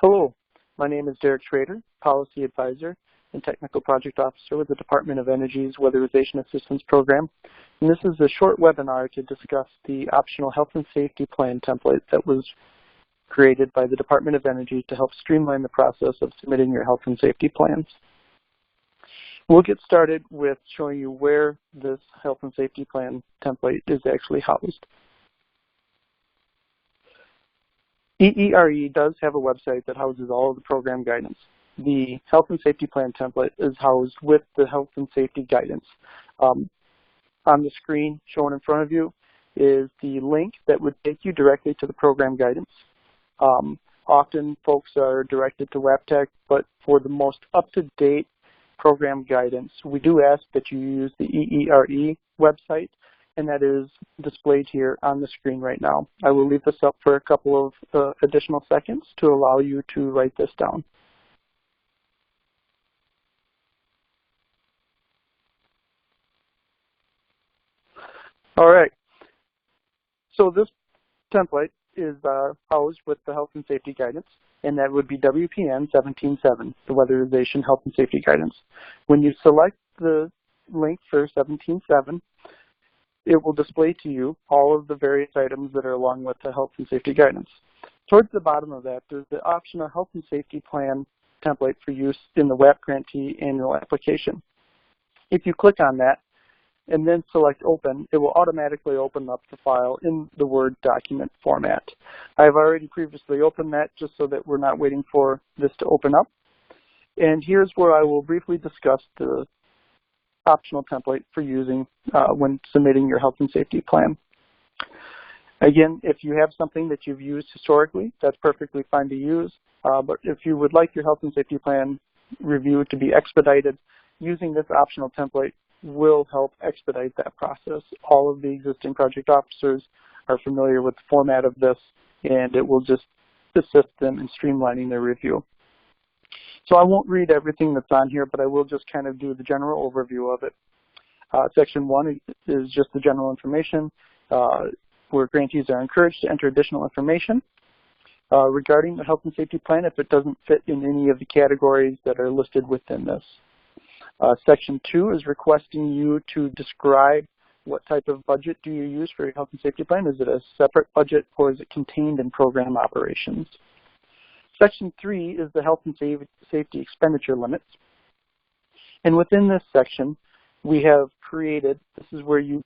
Hello, my name is Derek Schrader, Policy Advisor and Technical Project Officer with the Department of Energy's Weatherization Assistance Program. And this is a short webinar to discuss the optional health and safety plan template that was created by the Department of Energy to help streamline the process of submitting your health and safety plans. We'll get started with showing you where this health and safety plan template is actually housed. EERE does have a website that houses all of the program guidance. The health and safety plan template is housed with the health and safety guidance. On the screen shown in front of you is the link that would take you directly to the program guidance. Often folks are directed to WAP Tech, but for the most up-to-date program guidance, we do ask that you use the EERE website, and that is displayed here on the screen right now. I will leave this up for a couple of additional seconds to allow you to write this down. All right, so this template is housed with the health and safety guidance, and that would be WPN 17.7, the Weatherization Health and Safety Guidance. When you select the link for 17.7, it will display to you all of the various items that are along with the health and safety guidance. Towards the bottom of that, there's the optional health and safety plan template for use in the WAP grantee annual application. If you click on that and then select open, it will automatically open up the file in the Word document format. I've already previously opened that just so that we're not waiting for this to open up. And here's where I will briefly discuss the optional template for using when submitting your health and safety plan. Again, if you have something that you've used historically, that's perfectly fine to use. But if you would like your health and safety plan review to be expedited, using this optional template will help expedite that process. All of the existing project officers are familiar with the format of this, and it will just assist them in streamlining their review. So I won't read everything that's on here, but I will just kind of do the general overview of it. Section 1 is just the general information where grantees are encouraged to enter additional information regarding the health and safety plan if it doesn't fit in any of the categories that are listed within this. Section 2 is requesting you to describe what type of budget do you use for your health and safety plan. Is it a separate budget or is it contained in program operations? Section 3 is the health and safety expenditure limits. And within this section, we have created, this is where you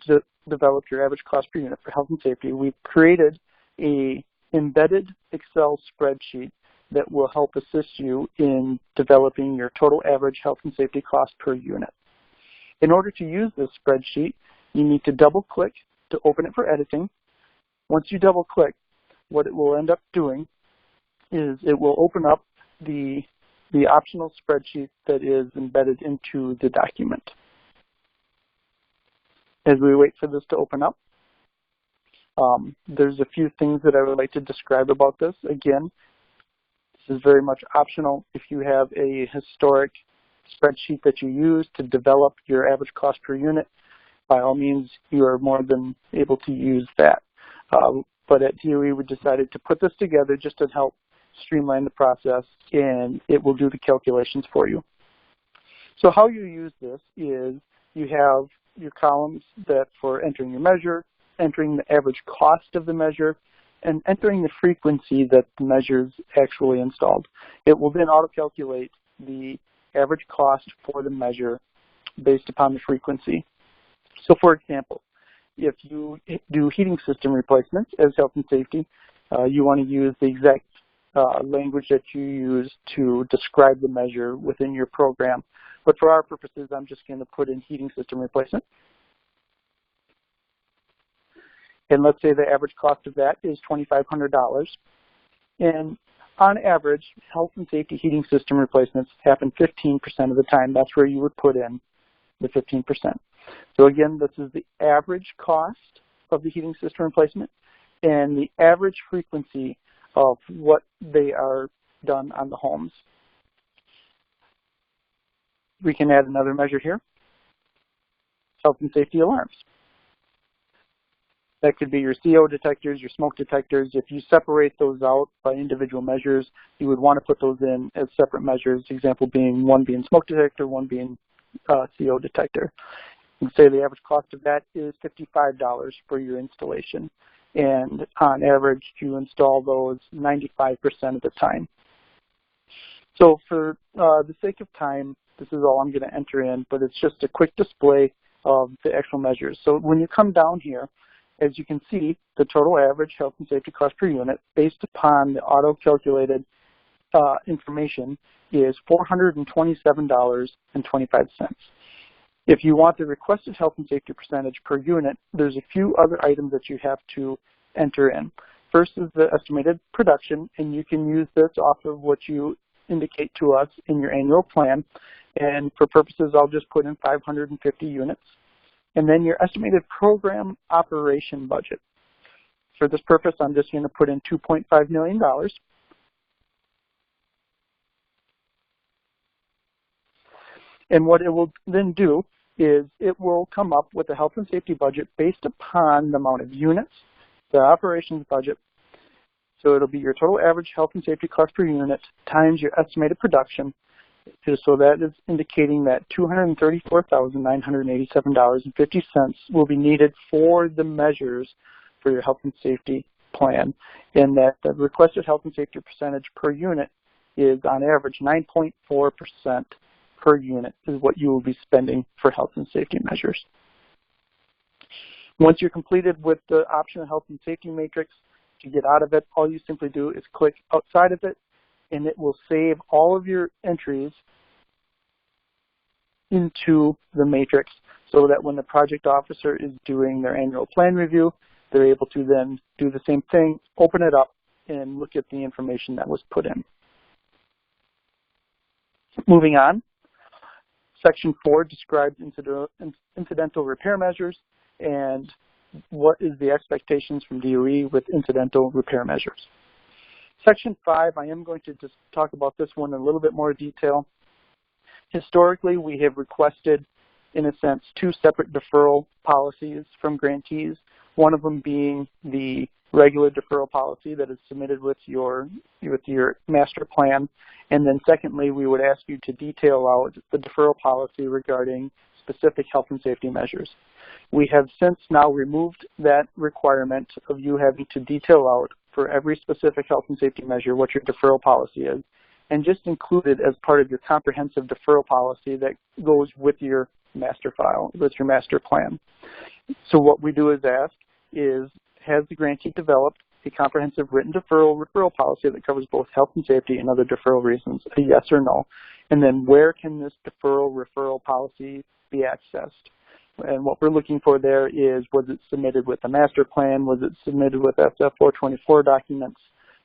develop your average cost per unit for health and safety. We've created a embedded Excel spreadsheet that will help assist you in developing your total average health and safety cost per unit. In order to use this spreadsheet, you need to double-click to open it for editing. Once you double-click, what it will end up doing is it will open up the optional spreadsheet that is embedded into the document. As we wait for this to open up, there's a few things that I would like to describe about this. Again, this is very much optional. If you have a historic spreadsheet that you use to develop your average cost per unit, by all means, you are more than able to use that. But at DOE, we decided to put this together just to help streamline the process, and it will do the calculations for you. So how you use this is you have your columns that for entering your measure, entering the average cost of the measure, and entering the frequency that the measure is actually installed. It will then auto-calculate the average cost for the measure based upon the frequency. So for example, if you do heating system replacements as health and safety, you want to use the exact language that you use to describe the measure within your program. But for our purposes, I'm just going to put in heating system replacement. And let's say the average cost of that is $2,500. And on average, health and safety heating system replacements happen 15% of the time. That's where you would put in the 15%. So again, this is the average cost of the heating system replacement and the average frequency of what they are done on the homes. We can add another measure here, health and safety alarms. That could be your CO detectors, your smoke detectors. If you separate those out by individual measures, you would want to put those in as separate measures, example being one being smoke detector, one being CO detector. And say the average cost of that is $55 for your installation. And on average, you install those 95% of the time. So for the sake of time, this is all I'm going to enter in, but it's just a quick display of the actual measures. So when you come down here, as you can see, the total average health and safety cost per unit based upon the auto-calculated information is $427.25. If you want the requested health and safety percentage per unit, there's a few other items that you have to enter in. First is the estimated production, and you can use this off of what you indicate to us in your annual plan. And for purposes, I'll just put in 550 units. And then your estimated program operation budget. For this purpose, I'm just going to put in $2.5 million. And what it will then do is it will come up with a health and safety budget based upon the amount of units, the operations budget. So it'll be your total average health and safety cost per unit times your estimated production. So that is indicating that $234,987.50 will be needed for the measures for your health and safety plan, and that the requested health and safety percentage per unit is on average 9.4% per unit is what you will be spending for health and safety measures. Once you're completed with the optional health and safety matrix, to get out of it, all you simply do is click outside of it, and it will save all of your entries into the matrix so that when the project officer is doing their annual plan review, they're able to then do the same thing, open it up, and look at the information that was put in. Moving on, Section 4 describes incidental repair measures and what is the expectations from DOE with incidental repair measures. Section 5, I am going to just talk about this one in a little bit more detail. Historically, we have requested, in a sense, two separate deferral policies from grantees, one of them being the regular deferral policy that is submitted with your master plan, and then secondly, we would ask you to detail out the deferral policy regarding specific health and safety measures. We have since now removed that requirement of you having to detail out for every specific health and safety measure what your deferral policy is, and just include it as part of your comprehensive deferral policy that goes with your master file, with your master plan. So what we do is ask is, has the grantee developed a comprehensive written referral policy that covers both health and safety and other deferral reasons, a yes or no? And then where can this referral policy be accessed? And what we're looking for there is, was it submitted with the master plan? Was it submitted with SF-424 documents?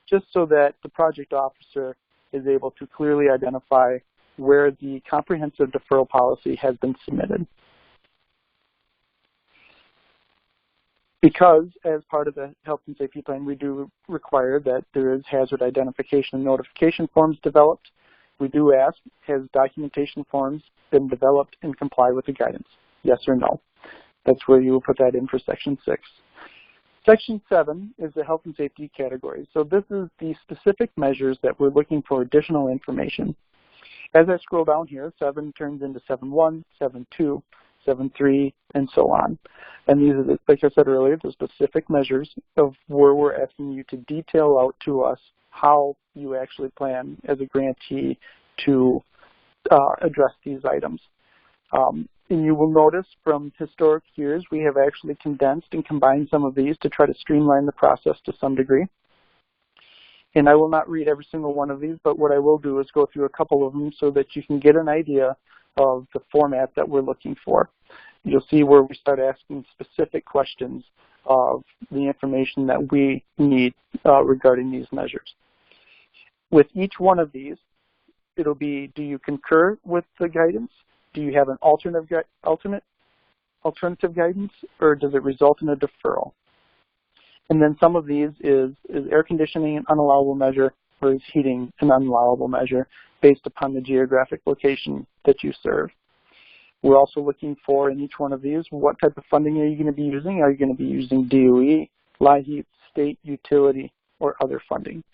Just so that the project officer is able to clearly identify where the comprehensive deferral policy has been submitted. Because as part of the health and safety plan, we do require that there is hazard identification and notification forms developed. We do ask, has documentation forms been developed and comply with the guidance? Yes or no. That's where you will put that in for Section 6. Section 7 is the health and safety category. So this is the specific measures that we're looking for additional information. As I scroll down here, 7 turns into 7.1, 7.2, 7.3, and so on. And these are, like I said earlier, the specific measures of where we're asking you to detail out to us how you actually plan as a grantee to address these items. And you will notice from historic years, we have actually condensed and combined some of these to try to streamline the process to some degree. And I will not read every single one of these, but what I will do is go through a couple of them so that you can get an idea of the format that we're looking for. You'll see where we start asking specific questions of the information that we need regarding these measures. With each one of these, it'll be, do you concur with the guidance? Do you have an alternative guidance, or does it result in a deferral? And then some of these is air conditioning an unallowable measure, or is heating an unallowable measure based upon the geographic location that you serve? We're also looking for, in each one of these, what type of funding are you going to be using? Are you going to be using DOE, LIHEAP, state, utility, or other funding?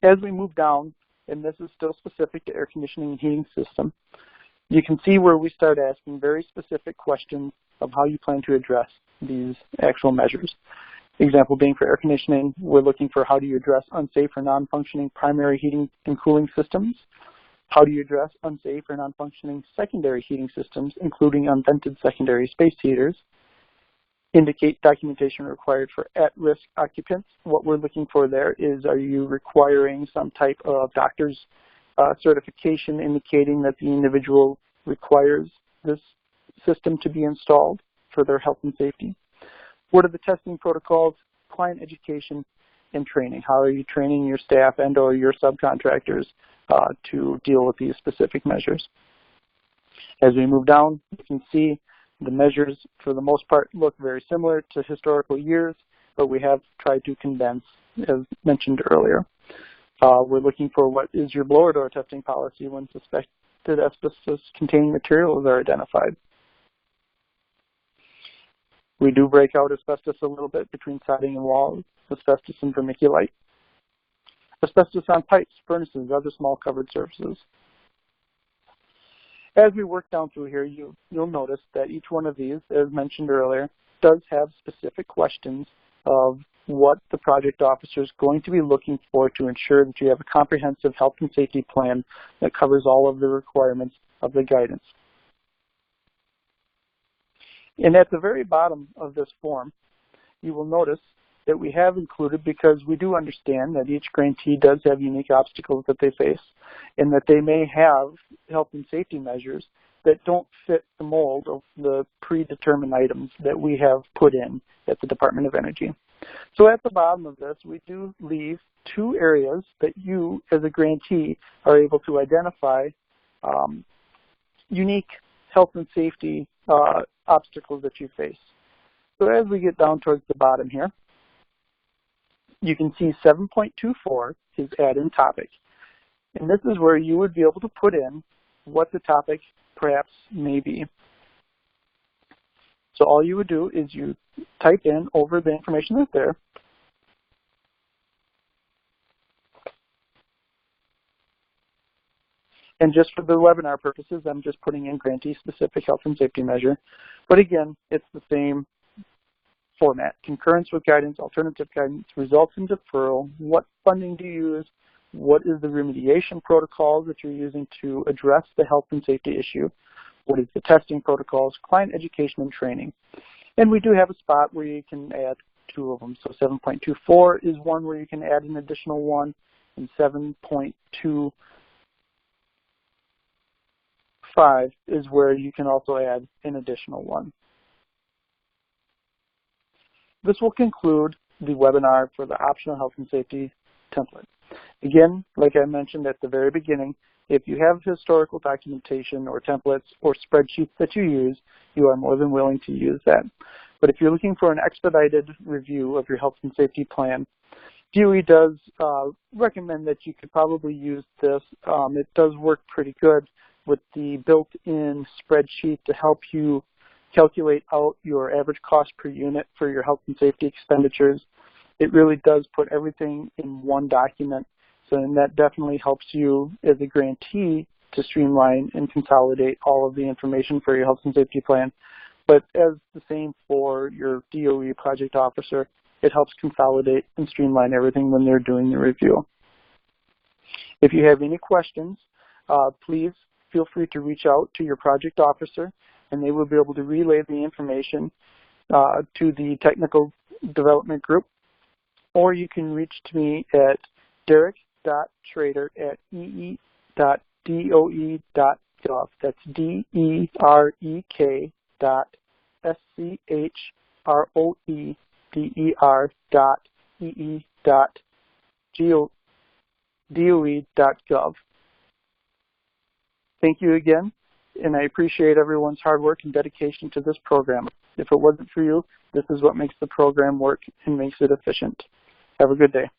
As we move down, and this is still specific to air conditioning and heating system, you can see where we start asking very specific questions of how you plan to address these actual measures. Example being for air conditioning, we're looking for how do you address unsafe or non-functioning primary heating and cooling systems? How do you address unsafe or non-functioning secondary heating systems, including unvented secondary space heaters? Indicate documentation required for at-risk occupants. What we're looking for there is, are you requiring some type of doctor's certification indicating that the individual requires this system to be installed for their health and safety? What are the testing protocols, client education, and training? How are you training your staff and or your subcontractors to deal with these specific measures? As we move down, you can see the measures, for the most part, look very similar to historical years, but we have tried to condense, as mentioned earlier. We're looking for what is your blower door testing policy when suspected asbestos-containing materials are identified. We do break out asbestos a little bit between siding and walls, asbestos and vermiculite. Asbestos on pipes, furnaces, other small covered surfaces. As we work down through here, you'll notice that each one of these, as mentioned earlier, does have specific questions of what the project officer is going to be looking for to ensure that you have a comprehensive health and safety plan that covers all of the requirements of the guidance. And at the very bottom of this form, you will notice that we have included, because we do understand that each grantee does have unique obstacles that they face, and that they may have health and safety measures that don't fit the mold of the predetermined items that we have put in at the Department of Energy. So at the bottom of this, we do leave two areas that you, as a grantee, are able to identify unique health and safety obstacles that you face. So as we get down towards the bottom here, you can see 7.24 is add-in topic. And this is where you would be able to put in what the topic perhaps may be. So all you would do is you type in over the information that's there. And just for the webinar purposes, I'm just putting in grantee-specific health and safety measure. But again, it's the same format. Concurrence with guidance, alternative guidance, results in deferral, what funding do you use, what is the remediation protocol that you're using to address the health and safety issue, what is the testing protocols, client education and training. And we do have a spot where you can add two of them. So 7.24 is one where you can add an additional one, and 7.25 is where you can also add an additional one. This will conclude the webinar for the optional health and safety template. Again, like I mentioned at the very beginning, if you have historical documentation or templates or spreadsheets that you use, you are more than willing to use that. But if you're looking for an expedited review of your health and safety plan, DOE does recommend that you could probably use this. It does work pretty good with the built-in spreadsheet to help you calculate out your average cost per unit for your health and safety expenditures. It really does put everything in one document, so and that definitely helps you as a grantee to streamline and consolidate all of the information for your health and safety plan. But as the same for your DOE project officer, it helps consolidate and streamline everything when they're doing the review. If you have any questions, please feel free to reach out to your project officer, and they will be able to relay the information to the technical development group. Or you can reach to me at derek.schroeder@ee.doe.gov. That's derek.schroeder.ee.doe.gov. Thank you again, and I appreciate everyone's hard work and dedication to this program. If it wasn't for you, this is what makes the program work and makes it efficient. Have a good day.